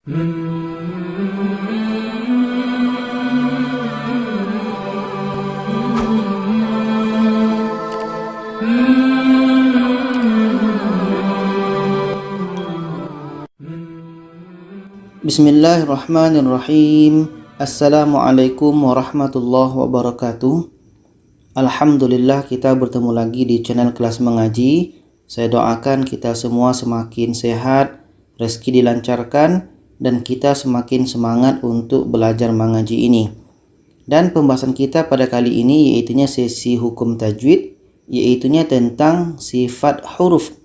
Bismillahirrahmanirrahim. Assalamualaikum warahmatullahi wabarakatuh. Alhamdulillah, kita bertemu lagi di channel kelas mengaji. Saya doakan kita semua semakin sehat, rezeki dilancarkan, dan kita semakin semangat untuk belajar mengaji ini. Dan pembahasan kita pada kali ini yaitunya sesi hukum tajwid, yaitunya tentang sifat huruf.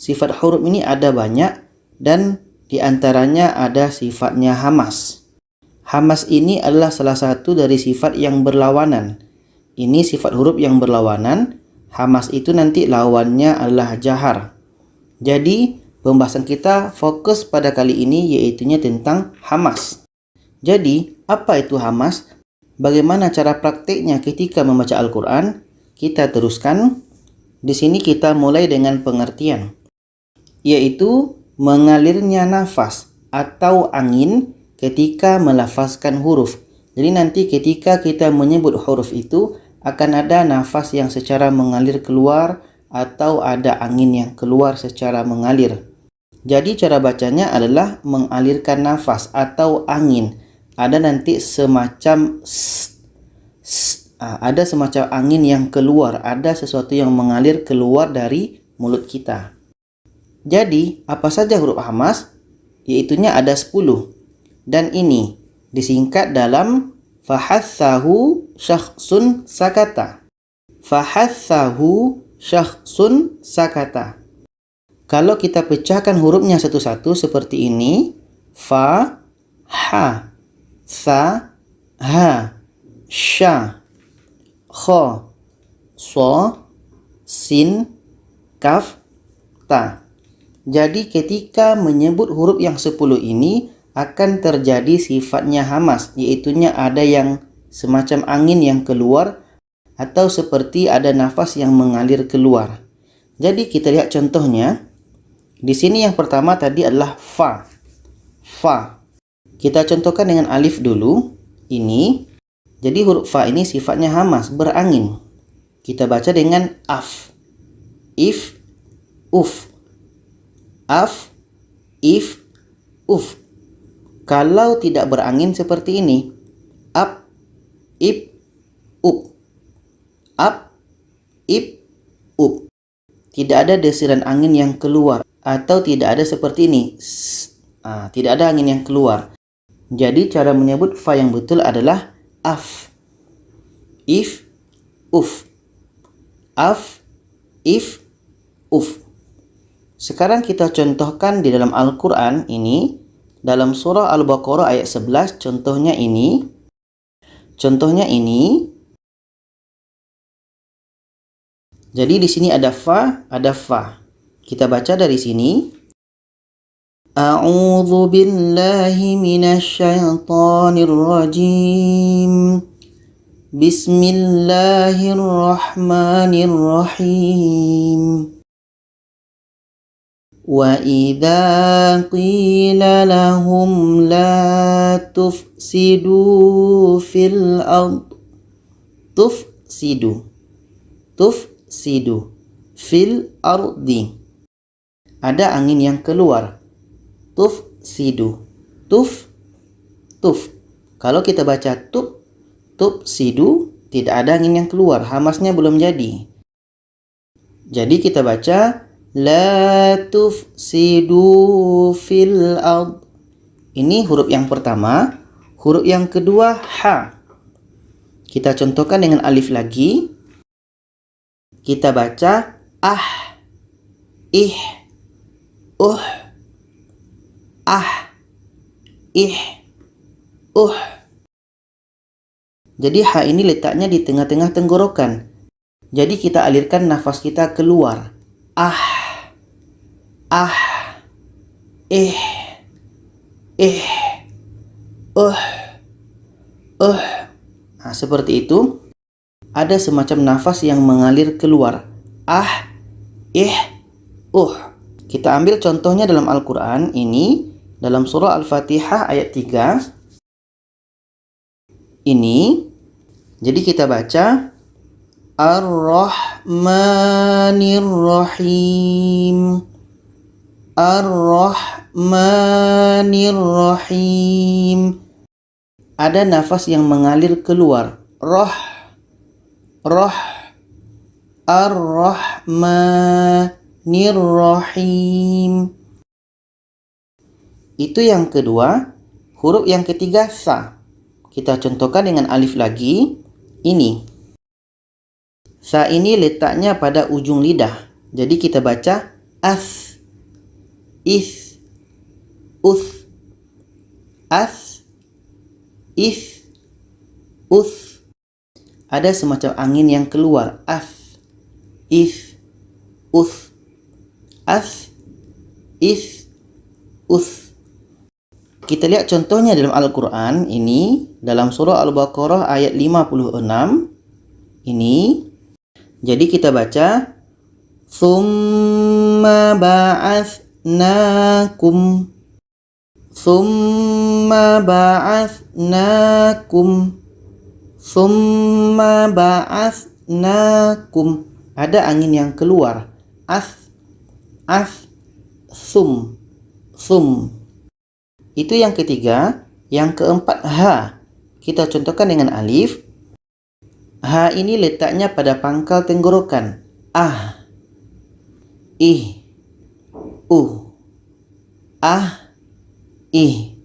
Sifat huruf ini ada banyak, dan di antaranya ada sifatnya hamas. Hamas ini adalah salah satu dari sifat yang berlawanan. Ini sifat huruf yang berlawanan. Hamas itu nanti lawannya adalah jahar. Jadi pembahasan kita fokus pada kali ini yaitunya tentang hamas. Jadi apa itu hamas? Bagaimana cara praktiknya ketika membaca Al-Quran? Kita teruskan. Di sini kita mulai dengan pengertian, yaitu mengalirnya nafas atau angin ketika melafazkan huruf. Jadi nanti ketika kita menyebut huruf itu akan ada nafas yang secara mengalir keluar atau ada angin yang keluar secara mengalir. Jadi cara bacanya adalah mengalirkan nafas atau angin. Ada nanti semacam ada semacam angin yang keluar, ada sesuatu yang mengalir keluar dari mulut kita. Jadi, apa saja huruf hamas? Yaitunya ada 10. Dan ini disingkat dalam fahathahu syakhsun sakata. Fahathahu syakhsun sakata. Kalau kita pecahkan hurufnya satu-satu seperti ini, fa, ha, sa, ha, sha, kha, so, sin, kaf, ta. Jadi ketika menyebut huruf yang 10 ini akan terjadi sifatnya hamas, yaitunya ada yang semacam angin yang keluar atau seperti ada nafas yang mengalir keluar. Jadi kita lihat contohnya. Di sini yang pertama tadi adalah fa. Fa. Kita contohkan dengan alif dulu. Ini. Jadi huruf fa ini sifatnya hamas, berangin. Kita baca dengan af. If, uf. Af, if, uf. Kalau tidak berangin seperti ini, ap, ip, up. Ap, ip, up. Tidak ada desiran angin yang keluar atau tidak ada seperti ini. Tidak ada angin yang keluar. Jadi cara menyebut fa yang betul adalah af, if, uf. Af, if, uf. Sekarang kita contohkan di dalam Al-Quran ini, dalam surah Al-Baqarah ayat 11, contohnya ini. Jadi di sini ada fa, ada fa. Kita baca dari sini. A'udzu billahi minasyaitonir rajim. Bismillahirrahmanirrahim. وَإِذَا قِيلَ لَهُمْ لَا تُفْسِدُوا فِي الْأَرْضِ. Tufsidu fil ardi. Ada angin yang keluar. Tufsidu. Tuf. Kalau kita baca tufsidu, tidak ada angin yang keluar, hamasnya belum jadi. Jadi kita baca la tufsidu fil ard. Ini huruf yang pertama. Huruf yang kedua ha. Kita contohkan dengan alif lagi. Kita baca ah, ih, ah, ih, Jadi ha ini letaknya di tengah-tengah tenggorokan. Jadi kita alirkan nafas kita keluar. Seperti itu. Ada semacam nafas yang mengalir keluar. Kita ambil contohnya dalam Al-Quran ini. dalam surah Al-Fatihah ayat 3 ini. Jadi kita baca Ar-Rahmanir Rahim. Ar-Rahmanir Rahim. Ada nafas yang mengalir keluar. Roh. Ar-Rahmanir Rahim. Itu yang kedua. Huruf yang ketiga sa. Kita contohkan dengan alif lagi. Ini. Sa ini letaknya pada ujung lidah. Jadi kita baca as. Is. Us. As. Is. Us. Ada semacam angin yang keluar. As. Is. Us. As. Is. Us. Kita lihat contohnya dalam Al-Quran. Ini dalam surah Al-Baqarah ayat 56. Ini. Jadi kita baca Tsumma ba'atsnakum. Tsumma ba'atsnakum. Tsumma ba'atsnakum. Ada angin yang keluar. As. Sum. Itu yang ketiga. Yang keempat ha. Kita contohkan dengan alif. Ha ini letaknya pada pangkal tenggorokan. Ah. Ih. Ah. Ih.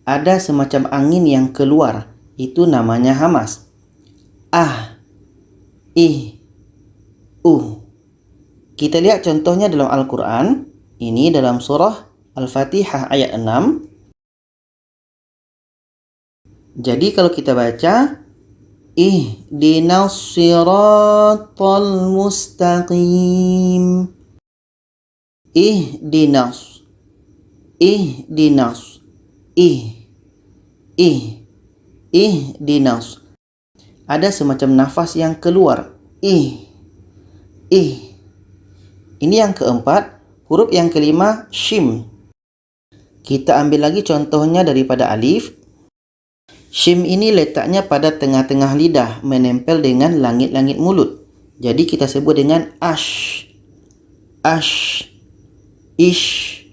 Ada semacam angin yang keluar. Itu namanya hamas. Ah. Ih. Kita lihat contohnya dalam Al-Quran. Ini dalam surah Al-Fatihah ayat 6. Jadi kalau kita baca Ihdinas siratal mustaqim. Ihdinas. Ihdinas. Ada semacam nafas yang keluar. Ini yang keempat. Huruf yang kelima shim. Kita ambil lagi contohnya daripada alif. Shim ini letaknya pada tengah-tengah lidah, menempel dengan langit-langit mulut. Jadi kita sebut dengan ash. Ish.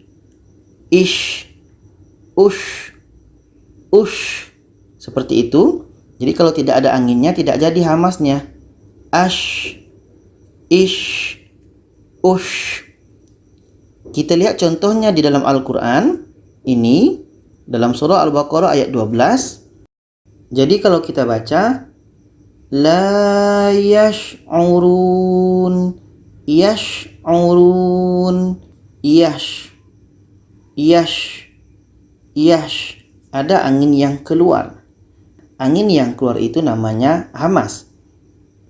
Ush. Seperti itu. Jadi kalau tidak ada anginnya, tidak jadi hamasnya. Ash. Ish. Ush. Kita lihat contohnya di dalam Al-Quran. Ini dalam surah Al-Baqarah ayat 12. Jadi kalau kita baca la yash'urun. Yash. Ada angin yang keluar. Angin yang keluar itu namanya hamas.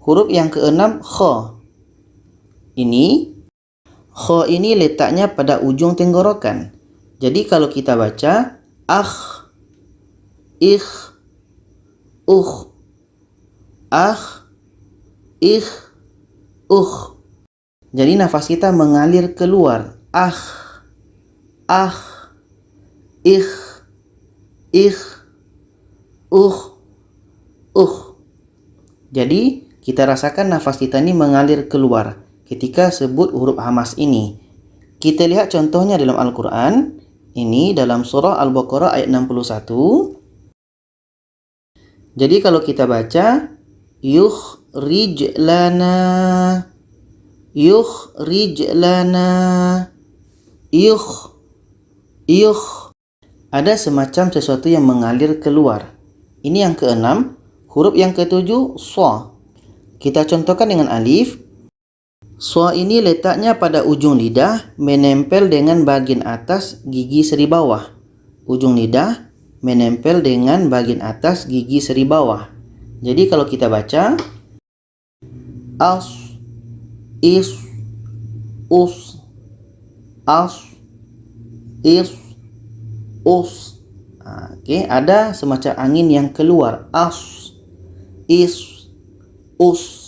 Huruf yang keenam kha. Kha ini letaknya pada ujung tenggorokan. Jadi kalau kita baca akh, ikh, Jadi nafas kita mengalir keluar. Ikh, Jadi kita rasakan nafas kita ini mengalir keluar ketika sebut huruf hamas ini. Kita lihat contohnya dalam Al-Quran. Ini dalam surah Al-Baqarah ayat 61. Jadi kalau kita baca yukhrij lana. Ada semacam sesuatu yang mengalir keluar. Ini yang keenam. Huruf yang ketujuh sha. Kita contohkan dengan alif. Sha ini letaknya pada ujung lidah, menempel dengan bagian atas gigi seri bawah. Ujung lidah menempel dengan bagian atas gigi seri bawah. Jadi kalau kita baca as, is, us, us. Oke, ada semacam angin yang keluar. As, is, us.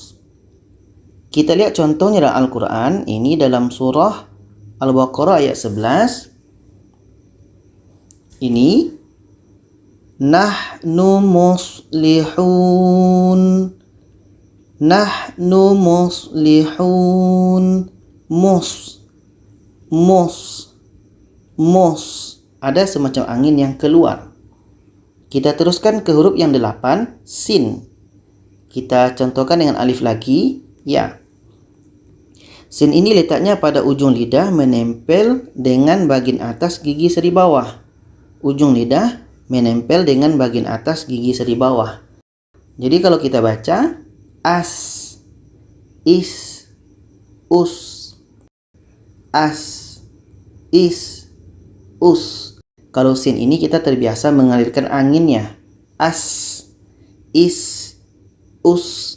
Kita lihat contohnya dalam Al-Quran. Ini dalam surah Al-Baqarah ayat 11. Ini nahnu muslihun. Nahnu muslihun. Mus. Ada semacam angin yang keluar. Kita teruskan ke huruf yang 8, sin. Kita contohkan dengan alif lagi, ya. Sin ini letaknya pada ujung lidah menempel dengan bagian atas gigi seri bawah. Ujung lidah menempel dengan bagian atas gigi seri bawah. Jadi kalau kita baca as, is, us, as, is, us. Kalau sin ini kita terbiasa mengalirkan anginnya. As, is, us.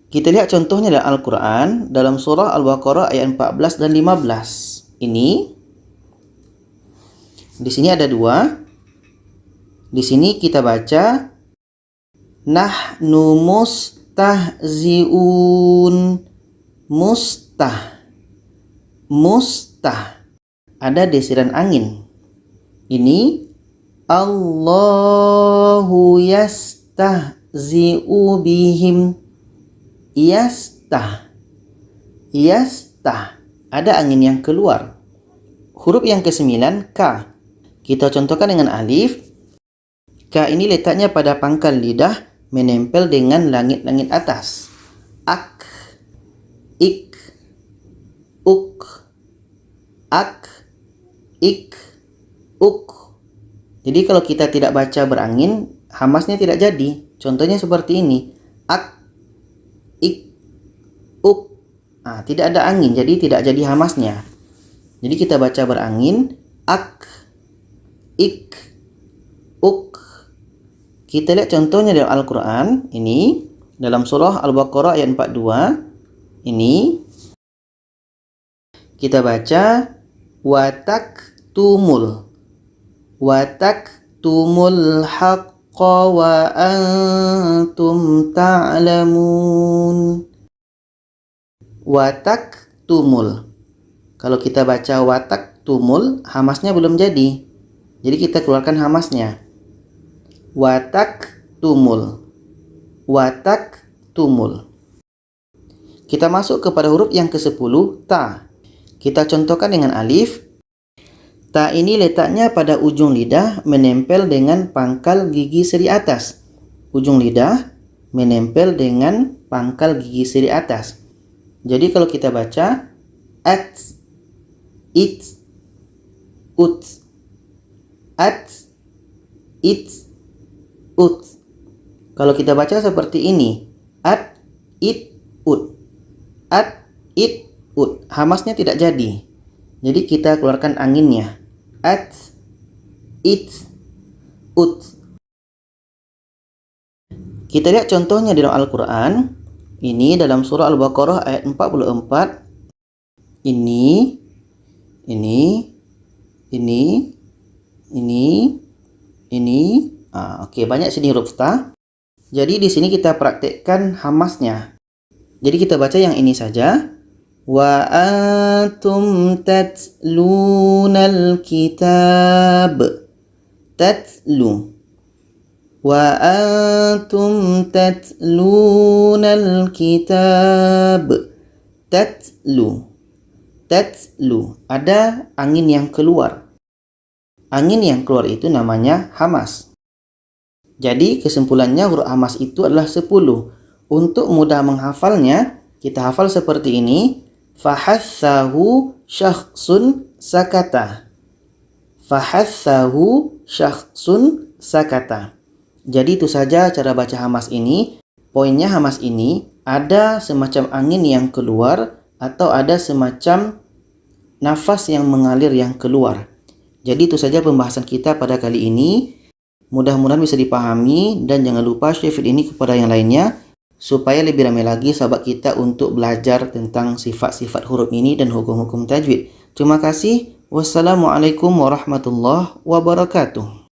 Kita lihat contohnya dalam Al-Quran, dalam surah Al-Baqarah ayat 14 dan 15. Ini, di sini ada 2. Di sini kita baca nahnu mustahzi'un. Mustah. Ada desiran angin. Ini Allahu yastahzi'u bihim. Yastah. Ada angin yang keluar. Huruf yang ke-9, ka. Kita contohkan dengan alif. Ka ini letaknya pada pangkal lidah menempel dengan langit-langit atas. Ak, ik, uk, ak, ik, uk. Jadi kalau kita tidak baca berangin, hamasnya tidak jadi. Contohnya seperti ini. Ak, ik, uk. Tidak ada angin, jadi tidak jadi hamasnya. Jadi kita baca berangin. Ak, ik, uk. Kita lihat contohnya dalam Al-Quran. Ini dalam surah Al-Baqarah ayat 42. Ini kita baca wataktumul haqqa wa antum ta'lamun. Wataktumul. Kalau kita baca wataktumul, hamasnya belum jadi. Jadi kita keluarkan hamasnya. Wataktumul. Kita masuk kepada huruf yang ke-10, ta. Kita contohkan dengan alif. Ta ini letaknya pada ujung lidah menempel dengan pangkal gigi seri atas. Ujung lidah menempel dengan pangkal gigi seri atas. Jadi kalau kita baca at, it, ut. At, it, ut. Kalau kita baca seperti ini, at, it, ut. At, it, ut. Hamasnya tidak jadi. Jadi kita keluarkan anginnya. At, it, ut. Kita lihat contohnya di dalam Al-Quran. Ini dalam surah Al-Baqarah ayat 44. Ini. Oke, banyak sini huruf ta. Jadi di sini kita praktekkan hamasnya. Jadi kita baca yang ini saja. Wa antum tatlunal kitab. Tatlu. Wa antum tatlunal kitab. Tatlu. Ada angin yang keluar. Angin yang keluar itu namanya hamas. Jadi kesimpulannya huruf hamas itu adalah 10. Untuk mudah menghafalnya, kita hafal seperti ini. Fahassahu syakhsun sakata. Fahassahu syakhsun sakata. Jadi itu saja cara baca hamas ini. Poinnya hamas ini ada semacam angin yang keluar atau ada semacam nafas yang mengalir yang keluar. Jadi itu saja pembahasan kita pada kali ini. Mudah-mudahan bisa dipahami dan jangan lupa share video ini kepada yang lainnya supaya lebih ramai lagi sahabat kita untuk belajar tentang sifat-sifat huruf ini dan hukum-hukum tajwid. Terima kasih. Wassalamualaikum warahmatullahi wabarakatuh.